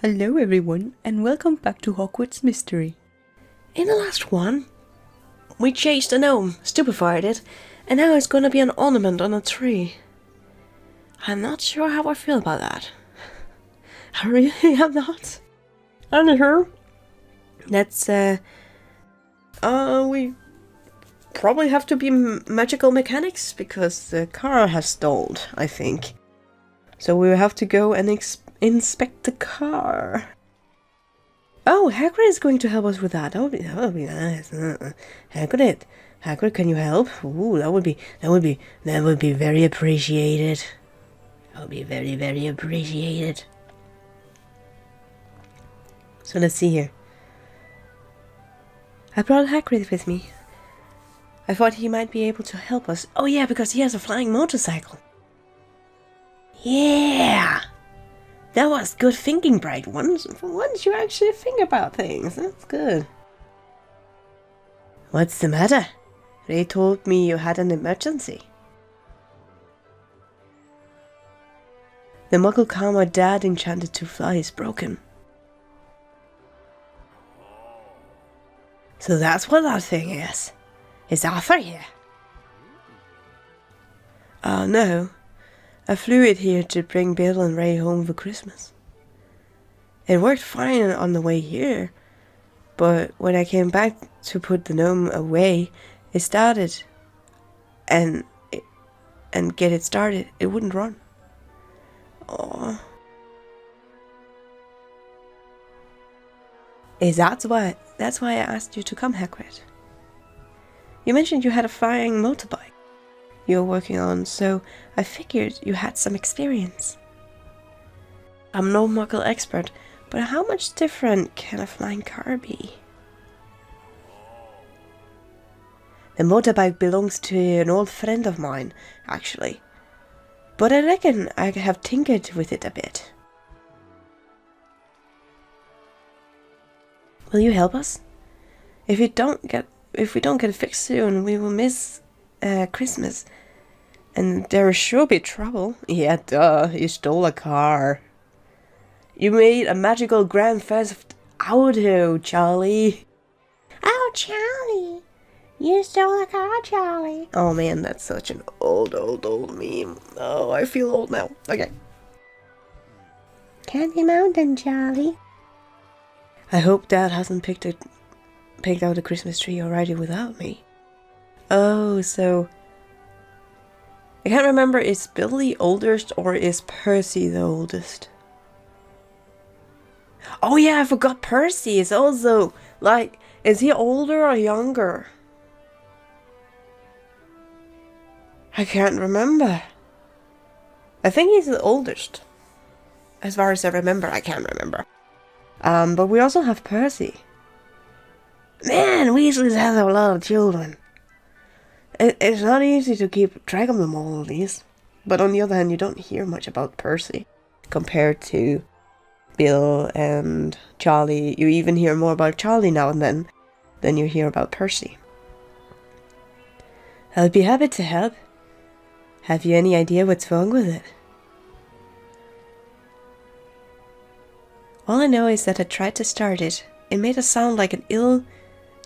Hello everyone, and welcome back to Hogwarts Mystery. In the last one, we chased a gnome, stupefied it, and now it's gonna be an ornament on a tree. I'm not sure how I feel about that. I really am not. Anywho, that's, we probably have to be magical mechanics, because the car has stalled, I think. So we will have to go and inspect the car. Oh, Hagrid is going to help us with that. That would be nice. Hagrid, can you help? Ooh, that would be very appreciated. That would be very, very appreciated. So let's see here. I brought Hagrid with me. I thought he might be able to help us. Oh yeah, because he has a flying motorcycle. Yeah! That was good thinking, Bright. For once you actually think about things. That's good. What's the matter? They told me you had an emergency. The Muggle car my dad enchanted to fly is broken. So that's what that thing is. Is Arthur here? Oh no. I flew it here to bring Bill and Ray home for Christmas. It worked fine on the way here, but when I came back to put the gnome away, it started, and get it started, it wouldn't run. Oh, that's why I asked you to come, Hagrid. You mentioned you had a flying motorbike you were working on, so I figured you had some experience. I'm no Muggle expert, but how much different can a flying car be? The motorbike belongs to an old friend of mine, actually. But I reckon I have tinkered with it a bit. Will you help us? If we don't get it fixed soon, we will miss Christmas. And there will sure be trouble. Yeah, duh, you stole a car. You made a magical Grand Theft Auto, Charlie. Oh, Charlie. You stole a car, Charlie. Oh man, that's such an old meme. Oh, I feel old now. Okay. Candy Mountain, Charlie. I hope Dad hasn't picked out a Christmas tree already without me. Oh, so I can't remember, is Bill the oldest or is Percy the oldest? Oh yeah, I forgot Percy is also, like, is he older or younger? I can't remember. I think he's the oldest. As far as I remember, I can't remember. But we also have Percy. Man, Weasley's has a lot of children. It's not easy to keep track of them all, these. But on the other hand, you don't hear much about Percy compared to Bill and Charlie. You even hear more about Charlie now and then than you hear about Percy. I'll be happy to help. Have you any idea what's wrong with it? All I know is that I tried to start it. It made a sound like an ill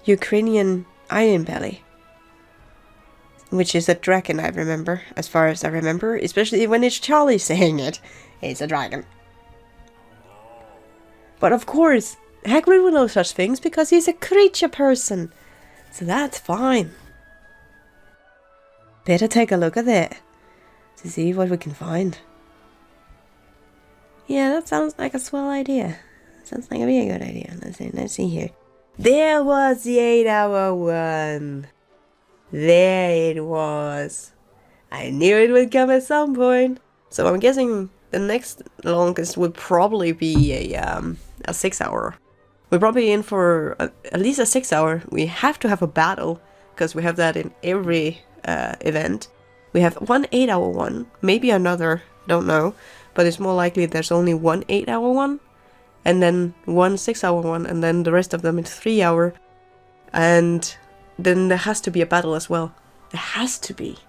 Ukrainian iron belly. Which is a dragon, I remember, as far as I remember, especially when it's Charlie saying it. It's a dragon. But of course, Hagrid will know such things because he's a creature person. So that's fine. Better take a look at it to see what we can find. Yeah, that sounds like a swell idea. Sounds like a really good idea. Let's see here. There was the 8-hour one. There it was. I knew it would come at some point. So I'm guessing the next longest would probably be a 6-hour. We're probably in for at least a 6-hour. We have to have a battle, because we have that in every event. We have one 8-hour one, maybe another, don't know. But it's more likely there's only one 8-hour one, and then one 6-hour one, and then the rest of them is 3-hour. And then there has to be a battle as well. There has to be.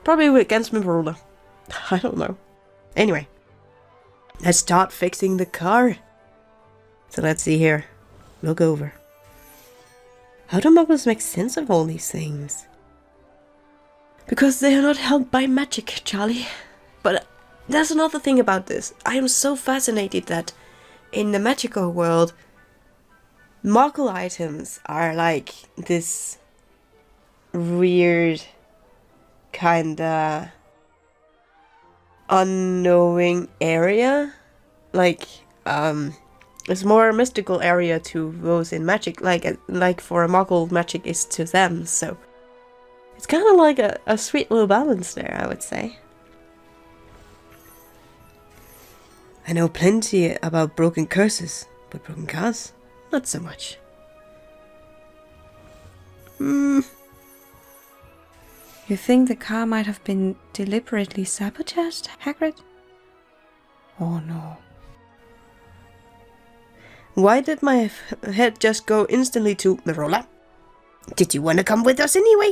Probably against Metalreita. I don't know. Anyway, let's start fixing the car. So let's see here. Look over. How do muggles make sense of all these things? Because they are not helped by magic, Charlie. But there's another thing about this. I am so fascinated that in the magical world, muggle items are like this weird kinda unknowing area. Like, it's more a mystical area to those in magic, like for a muggle, magic is to them, so it's kind of like a sweet little balance there, I would say. I know plenty about broken curses, but broken cars, not so much. You think the car might have been deliberately sabotaged, Hagrid? Oh no. Why did my head just go instantly to Merola? Did you want to come with us anyway?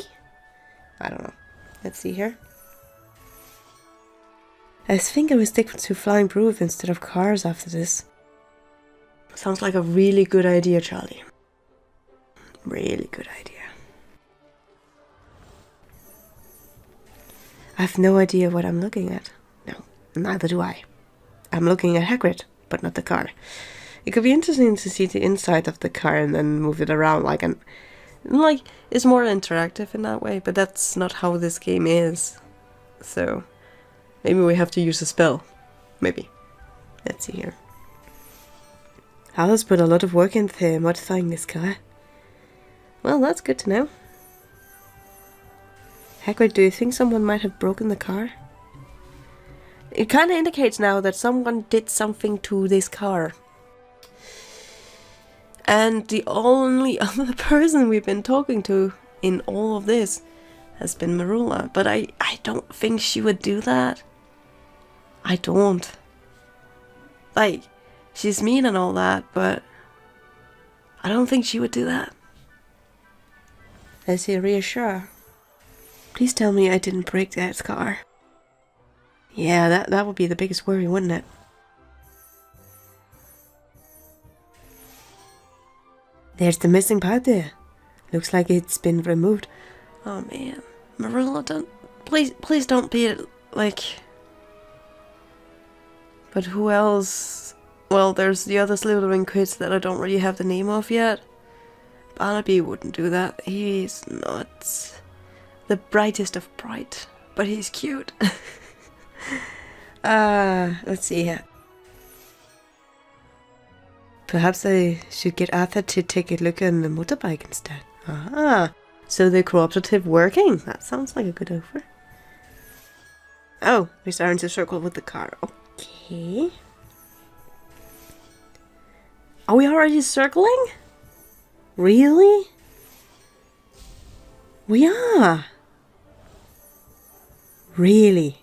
I don't know. Let's see here. I think I will stick to flying proof instead of cars after this. Sounds like a really good idea, Charlie. Really good idea. I have no idea what I'm looking at. No, neither do I. I'm looking at Hagrid, but not the car. It could be interesting to see the inside of the car and then move it around like it's more interactive in that way, but that's not how this game is. So maybe we have to use a spell. Maybe. Let's see here. Alice put a lot of work into modifying this car. Well, that's good to know. Hagrid, do you think someone might have broken the car? It kind of indicates now that someone did something to this car. And the only other person we've been talking to in all of this has been Marula. But I don't think she would do that. I don't. Like, she's mean and all that, but I don't think she would do that. Let's see, reassure. Please tell me I didn't break that car. Yeah, that would be the biggest worry, wouldn't it? There's the missing part there. Looks like it's been removed. Oh man. Marilla, please don't be like... But who else? Well, there's the other Slytherin kids that I don't really have the name of yet. Barnaby wouldn't do that. He's not the brightest of bright, but he's cute. Let's see here. Perhaps I should get Arthur to take a look on the motorbike instead. Ah, so the cooperative working. That sounds like a good offer. Oh, we're starting to circle with the car. Okay. Are we already circling? Really? We are. Really?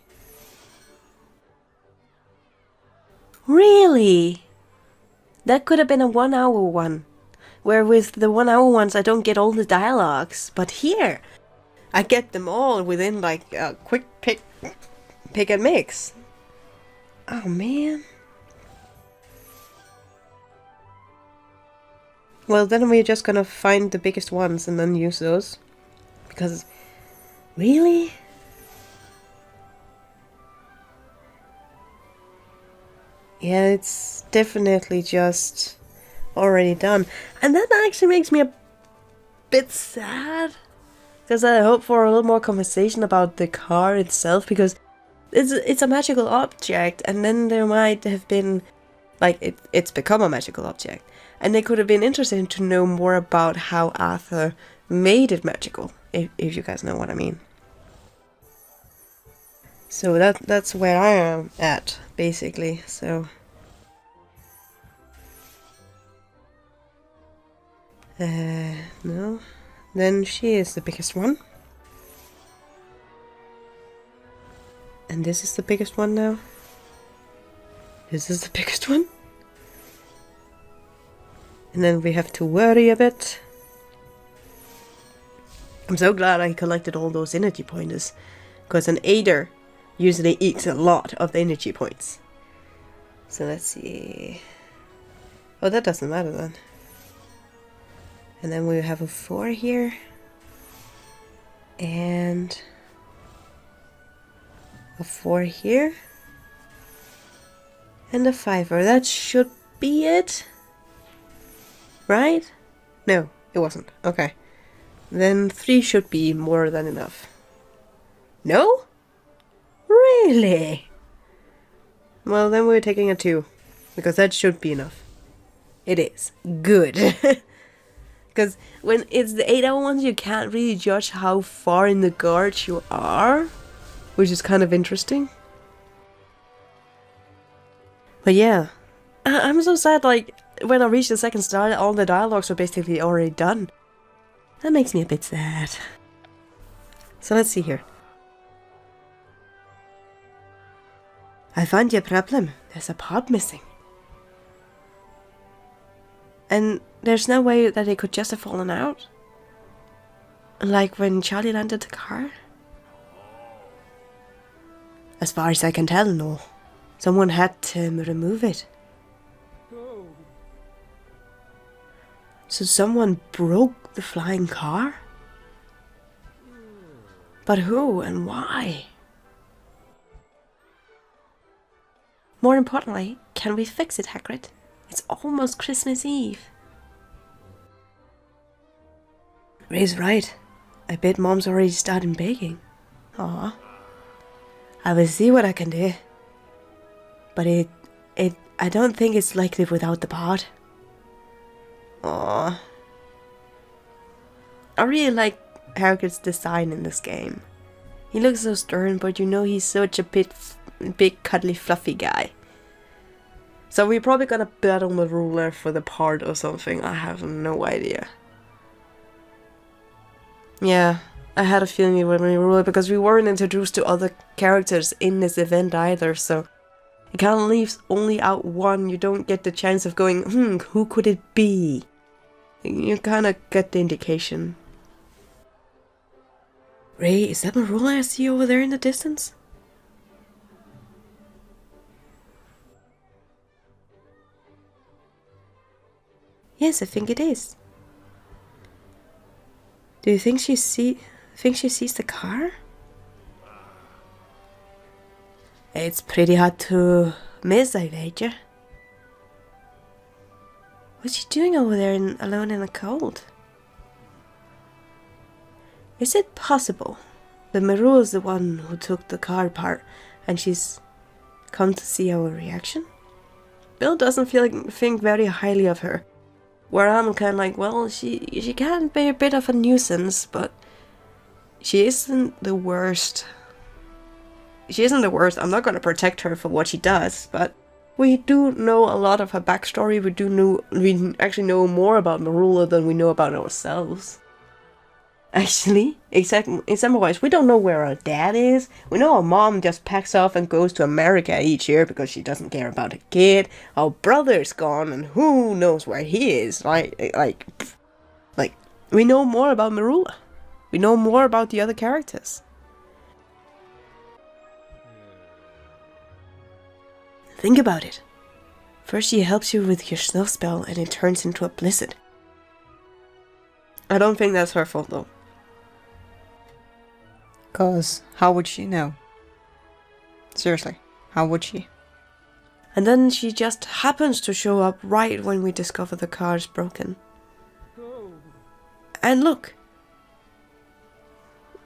Really? That could have been a 1 hour one. Where with the 1 hour ones I don't get all the dialogues. But here, I get them all within like a quick pick and mix. Oh man. Well, then we're just gonna find the biggest ones and then use those. Because, really? Yeah, it's definitely just already done. And that actually makes me a bit sad. Because I hope for a little more conversation about the car itself. Because it's a magical object. And then there might have been... Like, it's become a magical object. And it could have been interesting to know more about how Arthur made it magical. If you guys know what I mean. So that's where I am at, basically. So no. Then she is the biggest one. And this is the biggest one now. This is the biggest one. And then we have to worry a bit. I'm so glad I collected all those energy pointers. Because an aider usually eats a lot of the energy points. So let's see. Oh, that doesn't matter then. And then we have a 4 here. And a 4 here. And a 5. That should be it. Right? No, it wasn't. Okay. Then 3 should be more than enough. No? Really? Well, then we're taking a 2. Because that should be enough. It is. Good. Because when it's the 8-hour ones, you can't really judge how far in the gorge you are. Which is kind of interesting. But yeah. I'm so sad, like, when I reached the second star, all the dialogues were basically already done. That makes me a bit sad. So let's see here. I found your problem. There's a part missing. And there's no way that it could just have fallen out? Like when Charlie landed the car? As far as I can tell, no. Someone had to remove it. So someone broke the flying car? But who and why? More importantly, can we fix it, Hagrid? It's almost Christmas Eve. Ray's right. I bet Mom's already started baking. Aw. I will see what I can do. But I don't think it's likely without the part. Aww. I really like Hagrid's design in this game. He looks so stern, but you know he's such a big cuddly fluffy guy. So we're probably gonna battle Metalreita for the part or something. I have no idea. Yeah, I had a feeling it would be Metalreita because we weren't introduced to other characters in this event either, so it kind of leaves only out one. You don't get the chance of going, who could it be? You kind of get the indication. Ray, is that Metalreita I see over there in the distance? Yes, I think it is. Do you think she sees the car? It's pretty hard to miss, I wager. What's she doing over there alone in the cold? Is it possible that Meru is the one who took the car apart and she's come to see our reaction? Bill doesn't think very highly of her. Where I'm kind of like, well, she can be a bit of a nuisance, but she isn't the worst. She isn't the worst. I'm not going to protect her for what she does, but we do know a lot of her backstory. We actually know more about Metalreita than we know about ourselves. Actually, example-wise, we don't know where our dad is. We know our mom just packs off and goes to America each year because she doesn't care about a kid. Our brother's gone, and who knows where he is? Like, we know more about Metalreita. We know more about the other characters. Think about it. First she helps you with your snow spell, and it turns into a blizzard. I don't think that's her fault, though. 'Cause how would she know? Seriously, how would she? And then she just happens to show up right when we discover the car's broken. And look!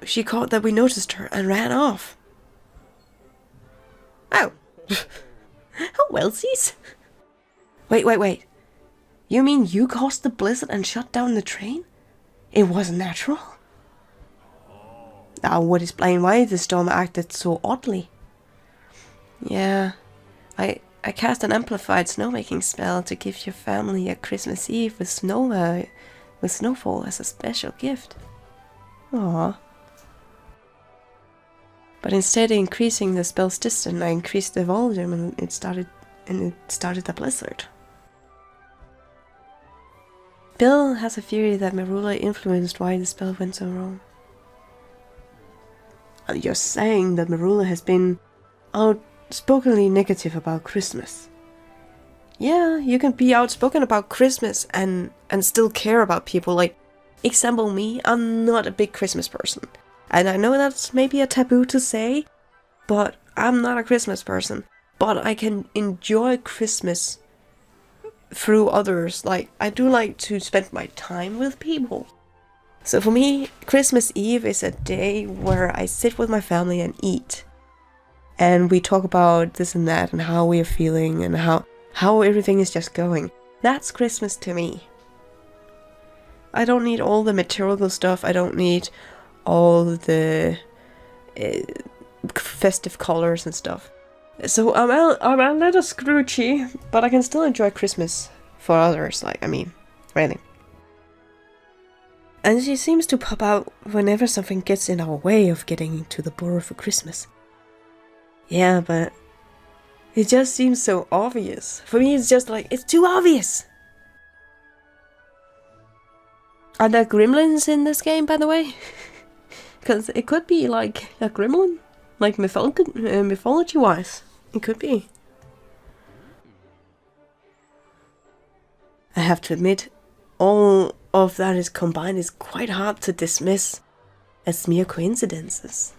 She caught that we noticed her and ran off. Oh! Oh, wellsies! Wait. You mean you caused the blizzard and shut down the train? It wasn't natural? That would explain why the storm acted so oddly. Yeah, I cast an amplified snowmaking spell to give your family a Christmas Eve with snowfall as a special gift. Aww. But instead of increasing the spell's distance, I increased the volume and it started a blizzard. Bill has a theory that Metalreita influenced why the spell went so wrong. You're saying that Metalreita has been outspokenly negative about Christmas. yeah, you can be outspoken about Christmas and still care about people. Like, example me, I'm not a big Christmas person. And I know that's maybe a taboo to say, but I'm not a Christmas person. But I can enjoy Christmas through others. Like, I do like to spend my time with people. So for me, Christmas Eve is a day where I sit with my family and eat. And we talk about this and that and how we are feeling and how everything is just going. That's Christmas to me. I don't need all the material stuff. I don't need all the festive colors and stuff. So I'm a little Scroogey, but I can still enjoy Christmas for others. Like, I mean, really. And she seems to pop out whenever something gets in our way of getting to the borough for Christmas. Yeah, but it just seems so obvious. For me, it's just like, it's too obvious. Are there gremlins in this game, by the way? Because it could be like a gremlin, like mythology-wise. It could be. I have to admit, all of that is combined is quite hard to dismiss as mere coincidences.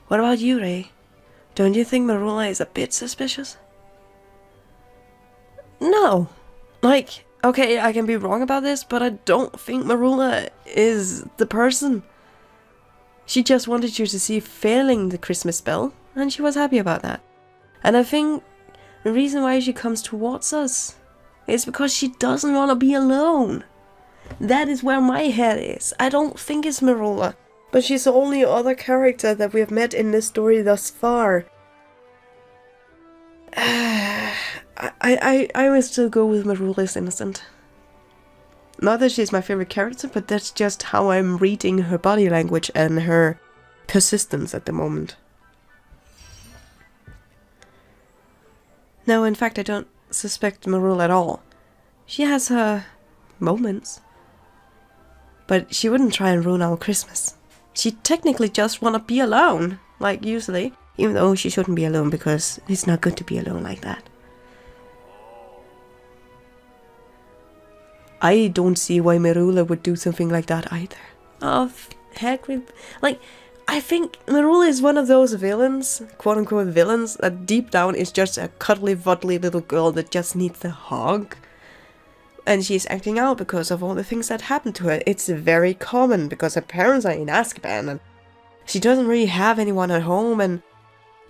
What about you, Ray? Don't you think Marula is a bit suspicious? No. Like, okay, I can be wrong about this, but I don't think Marula is the person. She just wanted you to see failing the Christmas spell, and she was happy about that. And I think the reason why she comes towards us is because she doesn't want to be alone. That is where my head is. I don't think it's Marula, but she's the only other character that we have met in this story thus far. I will still go with Marula is innocent. Not that she's my favorite character, but that's just how I'm reading her body language and her persistence at the moment. No, in fact, I don't suspect Marula at all. She has her moments. But she wouldn't try and ruin our Christmas. She technically just wanna be alone, like usually. Even though she shouldn't be alone because it's not good to be alone like that. I don't see why Marula would do something like that either. Oh, Hagrid. Like, I think Marula is one of those villains, quote-unquote villains, that deep down is just a cuddly, wuddly little girl that just needs a hug. And she's acting out because of all the things that happened to her. It's very common because her parents are in Azkaban and she doesn't really have anyone at home, and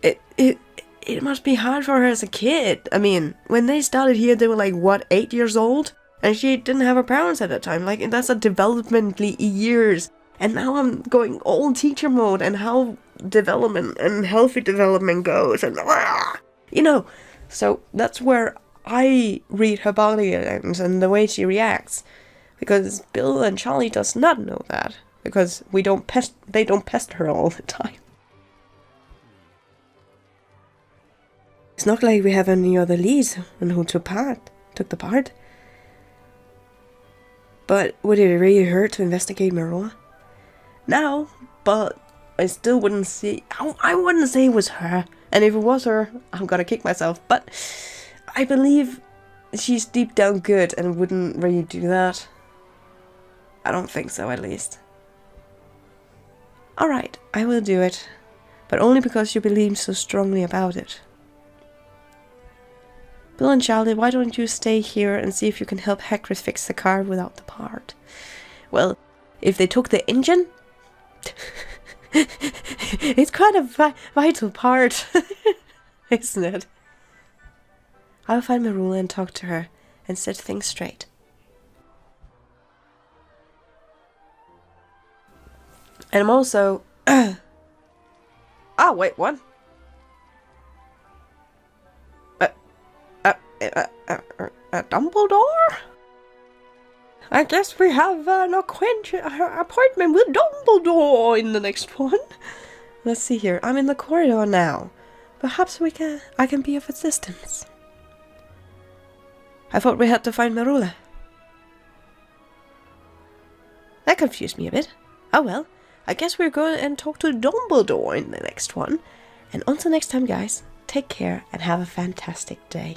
it must be hard for her as a kid. I mean, when they started here, they were like, what, 8 years old? And she didn't have her parents at that time. Like, that's a developmentally years. And now I'm going all teacher mode and how development and healthy development goes. And, you know, so that's where I read her body language and the way she reacts. Because Bill and Charlie does not know that. Because they don't pester her all the time. It's not like we have any other leads on who took the part. But would it really hurt to investigate Marula? No, but I still wouldn't say... I wouldn't say it was her. And if it was her, I'm gonna kick myself. But I believe she's deep down good and wouldn't really do that. I don't think so, at least. Alright, I will do it. But only because you believe so strongly about it. Bill and Charlie, why don't you stay here and see if you can help Hagrid fix the car without the part? Well, if they took the engine... it's quite a vital part, isn't it? I'll find Marula and talk to her and set things straight. And I'm also... oh, wait, what? Dumbledore? I guess we have an appointment with Dumbledore in the next one. Let's see here. I'm in the corridor now. Perhaps I can be of assistance. I thought we had to find Marula. That confused me a bit. Oh well, I guess we're going and talk to Dumbledore in the next one. And until next time, guys, take care and have a fantastic day.